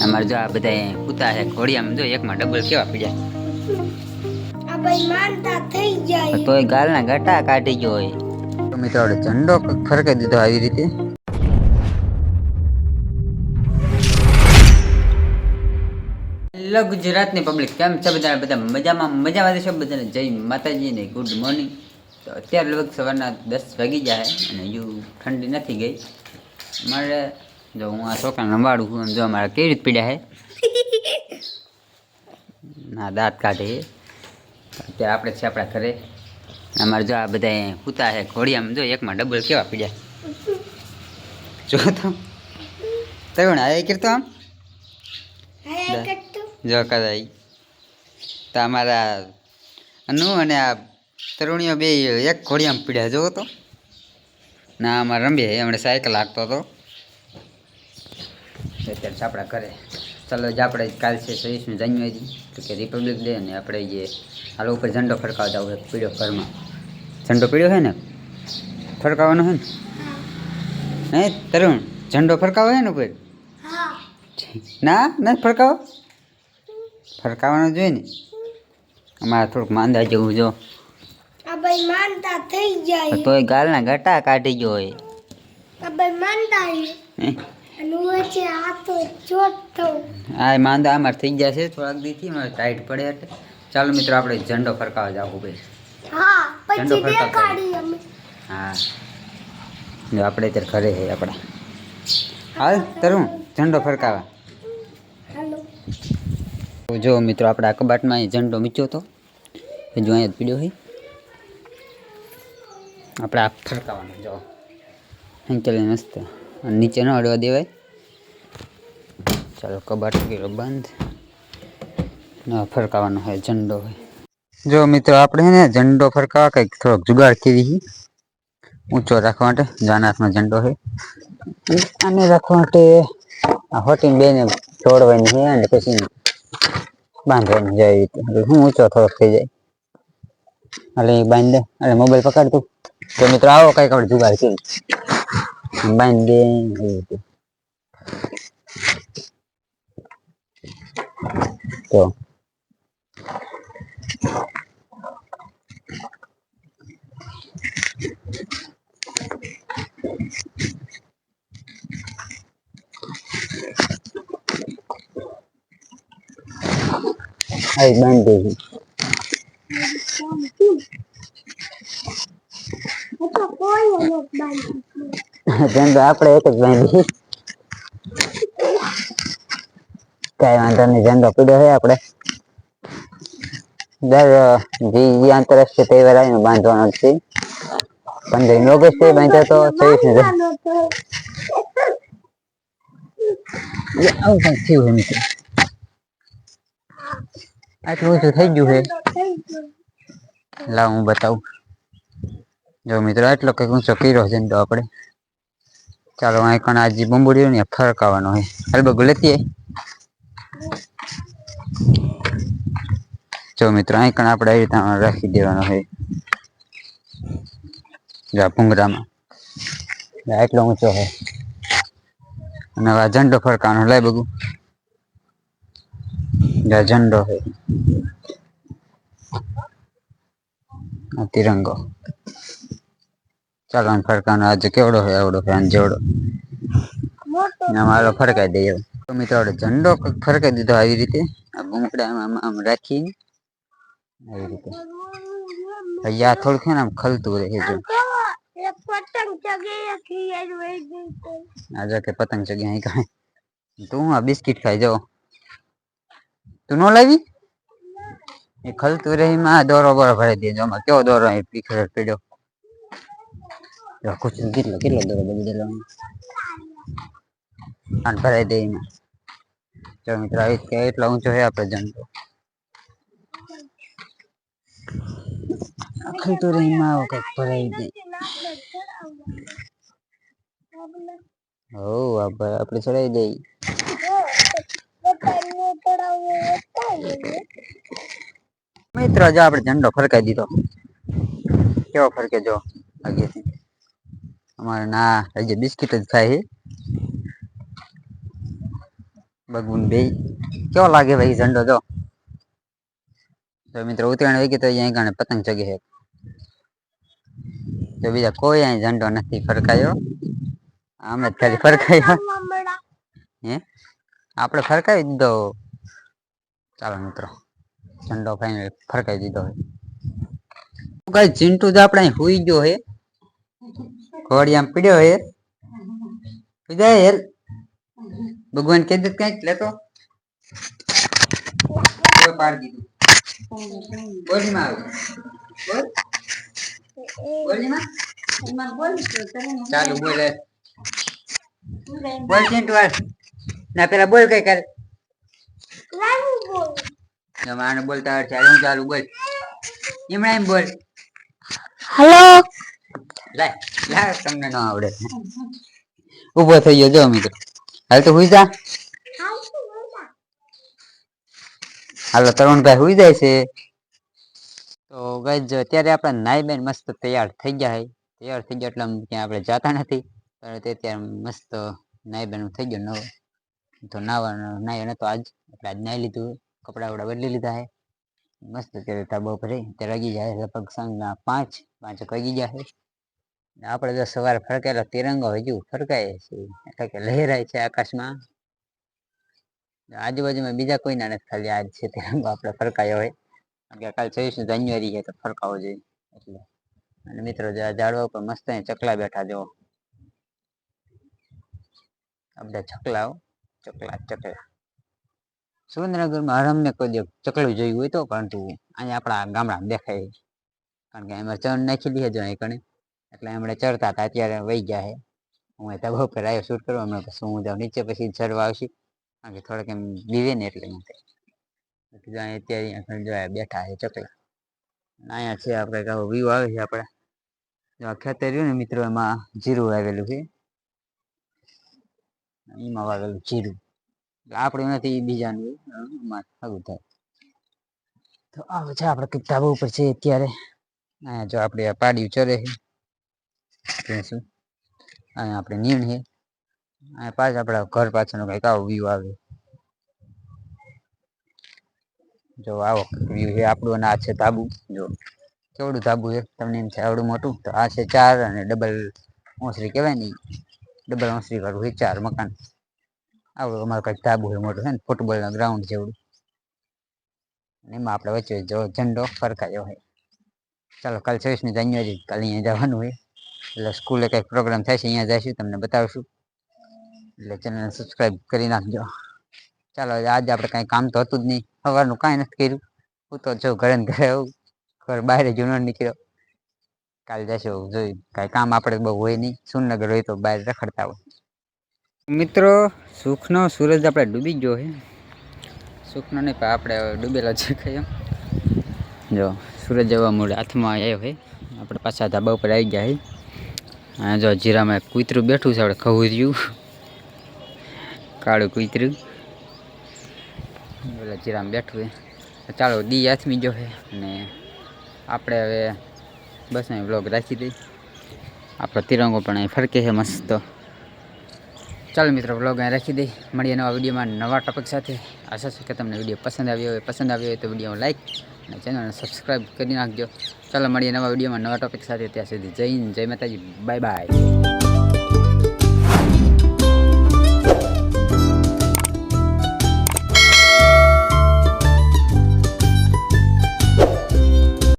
અમારે જો આ બધા કૂતા છે ઘોડિયામાં જો એકમાં ડબલ કેવા પીડ્યા આ ભાઈ માનતા થઈ જાય તોય ગાલના ગટા કાઢી ગયો હોય તો મિત્રો આપણે ઝંડો ફરકાઈ દીધો આવી રીતે હેલો ગુજરાતની પબ્લિક કેમ છે બધા બધા મજામાં છે બધાને જય માતાજી ને ગુડ મોર્નિંગ તો અત્યારે લગભગ સવારના 10 વાગી જાય અને હજુ ઠંડી નથી ગઈ મારે જો હું આ છોકરાને રમાડું છું જો અમારા કેવી રીતે પીડ્યા છે ના દાંત કાઢે અત્યારે આપણે છે આપણા ઘરે અમારે જો આ બધા કૂતા છે ઘોડિયામાં જો એકમાં ડબલ કેવા પીડ્યા જો તો તરુણ આ કરતો આમ જો કદાઈ તો અમારા અનુ અને આ તરુણીઓ બે એક ઘોડિયામાં પીડ્યા જોવો તો ના અમારે રમીએ એમણે સાયકલ હાંકતો હતો અત્યારે આપણા ઘરે ચાલો જ આપણે કાલ છે 26મી જાન્યુઆરી તો કે રિપબ્લિક ડે અને આપણે જે હાલ ઉપર ઝંડો ફરકાવતા હોય પીડ્યો ઘરમાં ઝંડો પીડ્યો છે ને ફરકાવવાનો છે ને હે તરુણ ઝંડો ફરકાવો છે ને ઉપર ના નથી ફરકાવો ફરકાવવાનો જોઈએ ને અમારે થોડુંક માંદા જેવું જો આ ભાઈ માનતા થઈ જાય તોય ગાલના ગટા કાઢી ગયો હોય આ ભાઈ માનતા અને વચ્ચે હાથો ચોટ થયો આ માંદા અમાર થઈ ગયા છે થોડાક દીથી મારે ટાઈટ પડે એટલે ચાલો મિત્રો આપણે ઝંડો ફરકાવવા જાવું ભાઈ હા પછી દેખાડી અમે હા જો આપણે અત્યારે ઘરે છે આપણા હાલ તરુણ ઝંડો ફરકાવા હાલો જો મિત્રો આપણે આ કબાટમાં ઝંડો મૂક્યો હતો જો અહીંયા પીડ્યો હોય આપણે આ ફરકાવવાનો જો હેન્ચલ મસ્ત નીચે ન અડવા દેવાય ચાલો કબાટ કર્યો બંધ ના ફરકાવવાનો હોય ઝંડો હોય જો મિત્રો આપણે ને ઝંડો ફરકાવા કંઈક થોડોક જુગાડ કેવી ઊંચો રાખવા માટે જાનાથમાં ઝંડો હોય આને રાખવા માટે આ હોટીને બેને જોડવાની છે અને પછી બાંધવાની જાય રીતે હું ઊંચો થોડોક થઈ જાય એટલે બાંધી દે અરે મોબાઈલ પકડ તું તો મિત્રો આવો કંઈક આપણે જુગાડ કરી બાંધી દે એવી રીતે તો બાંધી દે આપણે એક જ બાંધી કઈ વાંધો નહીં ઝંડો પીડ્યો છે આપણે દર જે આંતરરાષ્ટ્રીય તહેવાર આવીને બાંધવાનો છે 15 ઓગસ્ટે બાંધ્યો તો 26 આવું કંઈક થયું મિત્રો આટલું ઓછું થઈ ગયું છે લાવ હું બતાવું જો મિત્રો આટલો કંઈક ઊંચો કર્યો છે તો આપણે ચાલો અહીં કણ આ જે બંબુડીઓ ને ફરકાવવાનો હોય હાલ બગુ લેતી જો મિત્રો અહીં કણ આપણે આવી રીતે રાખી દેવાનો હોય જા ભૂંગરામાં આટલો ઊંચો હોય અને આ ઝંડો ફરકાવાનો લાય બગુ ઝંડો હોય તિરંગો ચાલો ફરકાનો આજે કેવડો હોય આવડો હોય જેવડો મારો ફરકાઈ દઈએ તો મિત્રો આપણે ઝંડો ફરકાઈ દીધો આવી રીતે આ બુમકડા આમ રાખીને આવી રીતે અહીંયા થોડુંક છે ને આમ ખલતું રહે જો આજે કે પતંગ ચગી અહીં કાંઈ તું આ બિસ્કિટ ખાઈ જાઓ તું ન લાવી એ ખલતું રહી માં દોરો બોરો ભરી દેજો આમાં કેવો દોરો અહીં પીખરે પીડ્યો કેટલો દોરો બધી દેલો અને ભરાઈ દે એમાં જો મિત્રો આવી કે એટલો ઊંચો છે આપણે ઝંડો ખલતું રહી માં આવો કંઈક ભરાઈ દે હો આપણે ચડાવી દઈ મિત્રો જો આપણે ઝંડો ફરકાઈ દીધો કેવો ફરકે જો આગેથી અમારે ના હજી બિસ્કિટ જ ખાય બગુન બે કેવો લાગે ભાઈ ઝંડો જો. તો મિત્રો ઉત્તરાયણ વઈ ગઈ તો અહીંયા ગાણે પતંગ ચગે છે. તો બીજા કોઈ અહી ઝંડો નથી ફરકાયો. આમે ખાલી ફરખાયો હે આપડે ફરકાવી દીધો. ચાલો મિત્રો ઝંડો ફાઈનલ ફરકાઈ દીધો હોય. કઈ ચિંટુ તો આપડે હુઈ ગયો હે. ઘોડી આમ પીડ્યો હે જાય હેર ભગવાન કે દે કઈક લેતો પાડી દીધું બોલીમાં બોલ ચાલુ બોલે બોલ ચિંટુ ના પેલા બોલ કઈ કર માને બોલતા ચાલુ ચાલુ બોલ એમણા એમ બોલ હેલો લે લે તમને ન આવડે ઉભો થઈ ગયો જો મિત્રો હાલ તો હુઈ જા હાલો તરુણભાઈ હુઈ જાય છે. તો ગાઈસ અત્યારે આપણે નાઈ બેન મસ્ત તૈયાર થઈ ગયા એટલે ક્યાં આપણે જાતા નથી પણ તે અત્યારે મસ્ત નાઈ બેન થઈ ગયો નવો તો નાયો નતો આજ એટલે આજ નાઈ લીધું કપડા વપડા બદલી લીધા હે મસ્ત અત્યારે ધાબા ઉપર ત્યારે વાગી જાય લગભગ સાંજના 5 વાગી ગયા છે. આપણે તો સવારે ફરકેલો તિરંગો હજુ ફરકાય છે એટલે કે લહેરાય છે આકાશમાં. આજુબાજુમાં બીજા કોઈના નથી ખાલી આજ છે તિરંગો આપણે ફરકાયો હોય કારણ કે કાલ 26 જાન્યુઆરી છે તો ફરકાવો જોઈએ એટલે. અને મિત્રો ઝાડવા ઉપર મસ્ત ચકલા બેઠા જો આપણે ચકલા સુરેન્દ્રનગરમાં હરામને કોઈ દે ચકલું જોયું હોય તો પરંતુ અહીંયા આપણા ગામડામાં દેખાય કારણ કે એમાં ચણ નાખી દે જો અહીં કણે એટલે એમણે ચડતા હતા અત્યારે વહી ગયા છે. હું ધાબા ઉપર આવ્યો શૂટ કરવા હમણાં પછી હું જાઉં નીચે પછી ચડવા આવશે કારણ કે થોડાક એમ બીવે ને એટલે અત્યારે જોયા બેઠા છે ચકલા અહીંયા છે આપણે કહો વ્યૂ આવે છે આપણે ખેતર રહ્યું ને મિત્રો એમાં જીરું આવેલું છે એમાં વાવેલું જીરું આપણું નથી બીજાનું સારું થાય તો આવે છે આપણે કંઈક ધાબા ઉપર છે અત્યારે અહીંયા જો આપણે પાડ્યું ચરે છે શું અહીંયા આપણે નીણ છે અહીંયા પાછળ આપણા ઘર પાછળનો કંઈક આવો વ્યૂ આવે જો આવો વ્યૂ છે આપણું અને આ છે ધાબુ જો કેવડું ધાબુ છે તમને એમ છે આવડું મોટું તો આ છે 4 અને ડબલ ઓસરી કહેવાય ને ડબલ ઓસરી વાળું છે 4 મકાન આવડું અમારું કંઈક ધાબુ છે મોટું છે ને ફૂટબોલના ગ્રાઉન્ડ જેવડું એમાં આપણે વચ્ચે જો ઝંડો ફરકાયો હોય. ચાલો કાલ 26 જાન્યુઆરી કાલે અહીંયા જવાનું હોય એટલે સ્કૂલે કંઈક પ્રોગ્રામ થાય છે અહીંયા જઈશું તમને બતાવશું એટલે ચેનલ સબસ્ક્રાઈબ કરી નાખજો. ચાલો આજે આપણે કાંઈ કામ તો હતું જ નહીં સવારનું કાંઈ નથી કર્યું હું તો જો ઘરે ને ઘરે આવું ઘર બહાર જૂનો નીકળ્યો કાલે જઈશું જોઈ કાંઈ કામ આપણે બહુ હોય નહીં સુરનગર હોય તો બહાર રખડતા હોય. મિત્રો સુખનો સૂરજ આપણે ડૂબી ગયો છે સુખનો નહીં પણ આપણે ડૂબેલો છે કયો જો સૂરજ જવા મળે હાથમાં આવ્યો હોય આપણે પાછા ધાબા ઉપર આવી ગયા છે. અહીંયા જો જીરામાં કૂતરું બેઠું છે આપણે ખવર્યું કાળું કૂતરું પેલા જીરામાં બેઠું છે. ચાલો દી હાથમી ગયો છે અને આપણે હવે બસ અહીં બ્લોગ રાખી દઈ આપણો તિરંગો પણ અહીં ફરકે છે મસ્ત. ચાલો મિત્રો બ્લોગ અહીં રાખી દઈ મળીએ નવા વિડીયોમાં નવા ટોપિક સાથે. આશા છે કે તમને વિડીયો પસંદ આવ્યો હોય તો વિડીયો લાઈક અને ચેનલને સબસ્ક્રાઈબ કરી નાખજો. ચાલો મળીએ નવા વિડીયોમાં નવા ટોપિક સાથે ત્યાં સુધી જય હિન્દ જય માતાજી બાય બાય.